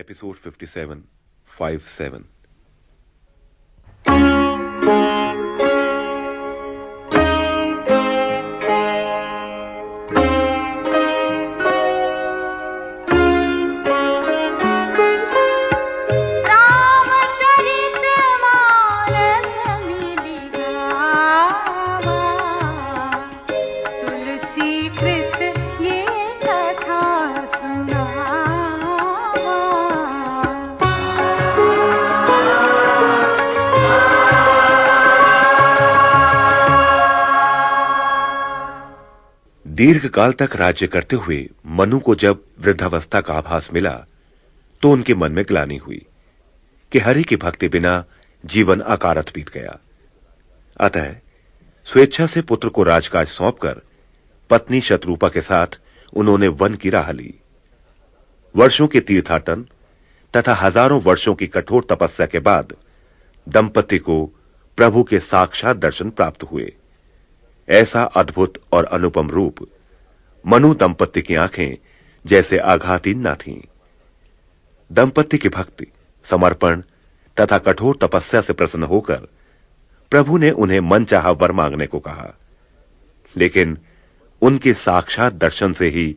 Episode 57, 5-7. दीर्घ काल तक राज्य करते हुए मनु को जब वृद्धावस्था का आभास मिला तो उनके मन में ग्लानि हुई कि हरि की भक्ति बिना जीवन अकारत बीत गया। अतः स्वेच्छा से पुत्र को राजकाज सौंपकर पत्नी शत्रुपा के साथ उन्होंने वन की राह ली। वर्षों के तीर्थाटन तथा हजारों वर्षों की कठोर तपस्या के बाद दंपति को प्रभु के साक्षात दर्शन प्राप्त हुए। ऐसा अद्भुत और अनुपम रूप मनु दंपति की आंखें जैसे आघातीन न थीं। दंपति की भक्ति, समर्पण तथा कठोर तपस्या से प्रसन्न होकर प्रभु ने उन्हें मनचाहा वर मांगने को कहा, लेकिन उनके साक्षात दर्शन से ही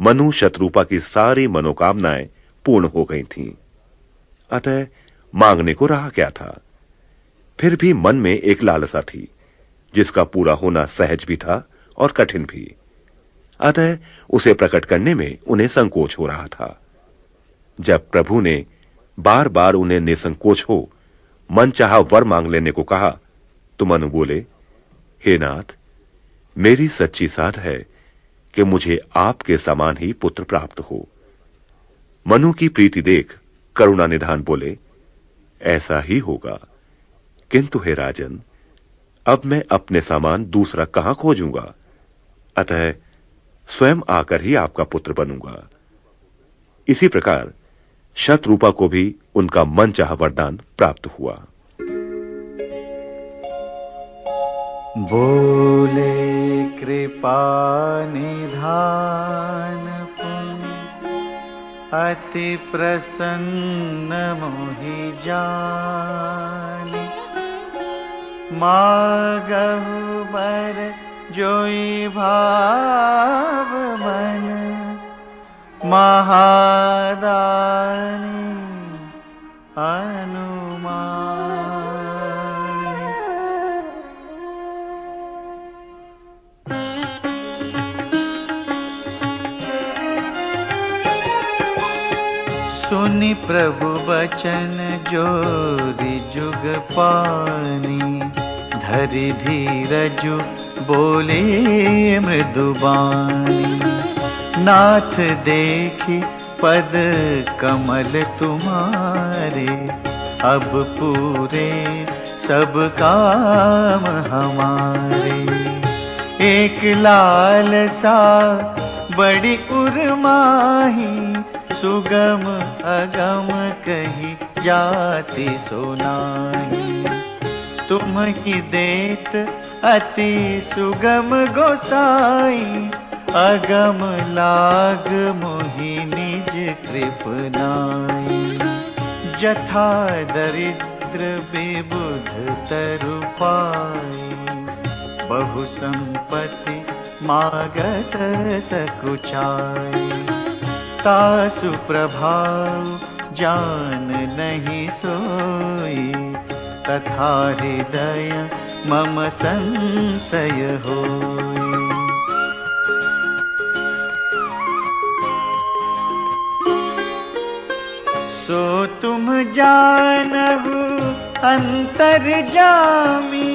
मनु शत्रुपा की सारी मनोकामनाएं पूर्ण हो गई थीं। अतः मांगने को रहा क्या था। फिर भी मन में एक लालसा थी जिसका पूरा होना सहज भी था और कठिन भी। अतः उसे प्रकट करने में उन्हें संकोच हो रहा था। जब प्रभु ने बार बार उन्हें निसंकोच हो मनचाहा वर मांग लेने को कहा तो मनु बोले, हे नाथ, मेरी सच्ची साध है कि मुझे आपके समान ही पुत्र प्राप्त हो। मनु की प्रीति देख करुणा निधान बोले, ऐसा ही होगा, किंतु हे राजन, अब मैं अपने समान दूसरा कहां खोजूंगा। अतः स्वयं आकर ही आपका पुत्र बनूंगा। इसी प्रकार शत्रुपा को भी उनका मनचाहा वरदान प्राप्त हुआ। बोले कृपा निधान अति प्रसन्न मोहि जान, मागहु बर जोई भाव मन, महादानी अनुमान। सुनि प्रभु बचन जोरि जुग पानी, धरि धीरजु बोले मृदुबानी। नाथ देखी पद कमल तुम्हारे, अब पूरे सब काम हमारे। एक लालसा बड़ी उर्माही, सुगम अगम कही जाति सुनाई। तुम ही देत अति सुगम गोसाई, अगम लाग मोहि निज कृपनाई। जथा दरिद्र विबुध तरु पाई, बहु संपत्ति मागत सकुचाई। तासु प्रभाव जान नहीं सोई, तथा हृदय मम संशय होई। सो तुम जानहु अंतर जामी,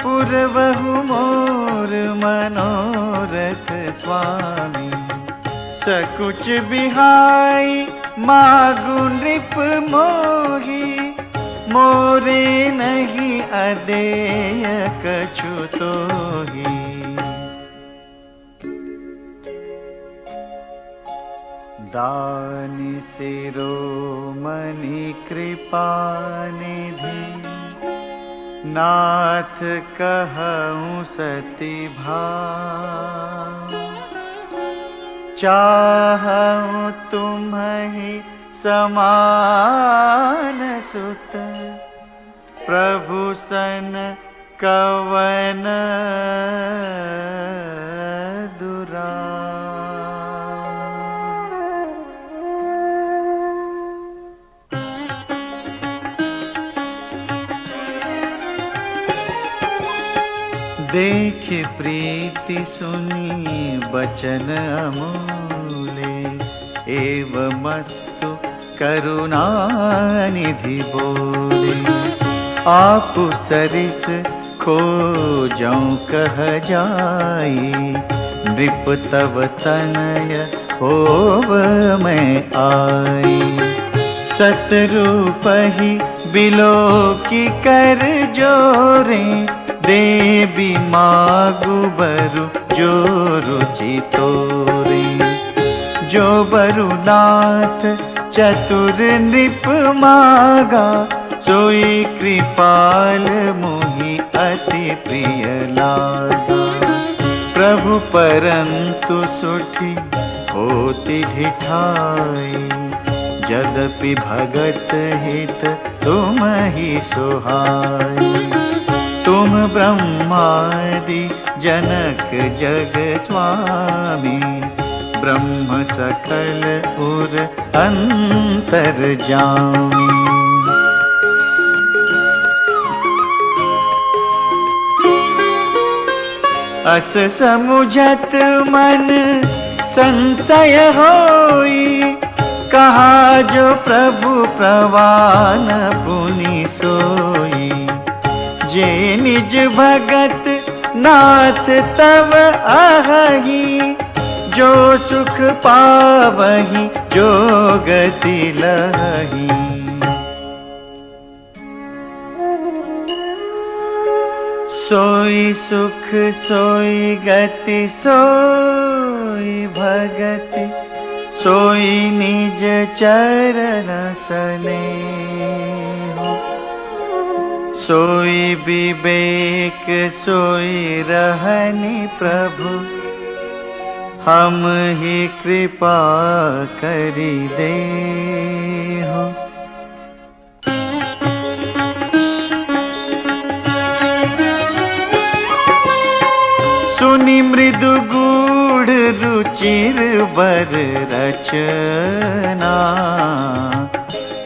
पुरवहु मोर मनोरथ स्वामी। सकुच बिहाई मागु नृप मोही, मोरे नहीं अदेय कछु तोही। दानि शिरोमणि कृपा निधि, नाथ कहूँ सति भाव। चाहूँ तुम्हि समान सुत प्रभु सन कवन देख प्रीति सुनी बचन अमूले एवमस्तु करुणानिधि बोले आप सरिस खोजौं कह जाई नृप तव तनय होव मैं आई सतरूपहि बिलोकी कर जोरे देवी मागु बरु जो रुचि तोरे जो बरुनाथ चतुर नृप मागा सोई कृपाल मोहि अति प्रिय लागा प्रभु परंतु सुठी होती ढिठाई यद्यपि भगत हित तुम ही सोहाई तुम ब्रह्मादि जनक जग स्वामी ब्रह्म सकल उर अंतर्यामी अस समुझत मन संशय होई कहा जो प्रभु प्रवान पुनि सोई जे निज भगत नाथ तव आहही जो सुख पावही जो गति लही सोई सुख सोई गति सोई भगति सोई निज चरण स्नेह सोई विवेक सोई रहनि प्रभु हम ही कृपा करि देहु सुनि मृदु गूढ़ रुचिर बर रचना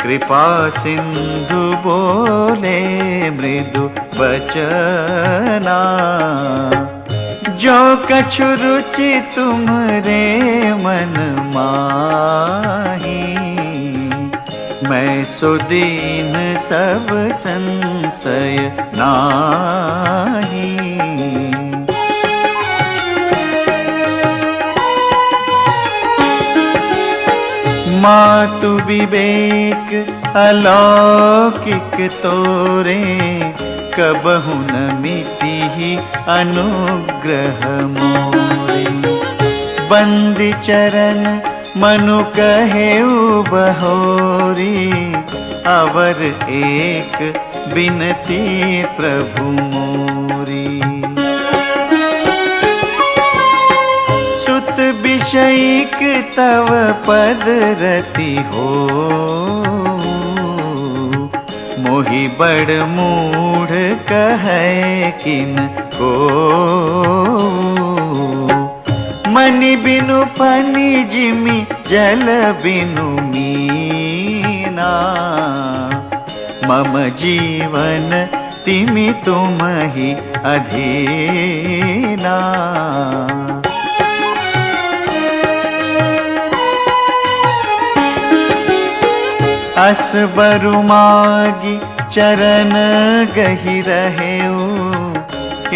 कृपा सिंधु बोले मृदु बचना जो कछु रुचि तुम्हारे मन माही मैं सुदीन सब संशय नाही मातु विवेक अलौकिक तोरे कबहु न मिटिहि अनुग्रह मोरे बंदी चरण मनु कहेउ बहोरी अवर एक बिनती प्रभु मोरी सुत विषयिक तव पद रति हो मोहि बड़ मूढ़ कहे किन को मनि बिनु पनि जिमि जल बिनु मीना मम जीवन तिमि तुमहि अधीना अस बरु मागी चरण गहि रहेऊ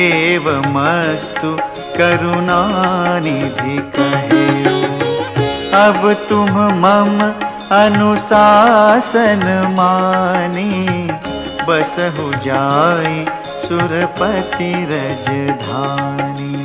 एवमस्तु करुणानिधि कहेऊ अब तुम मम अनुशासन मानी बसहु जाई सुरपति रजधानी।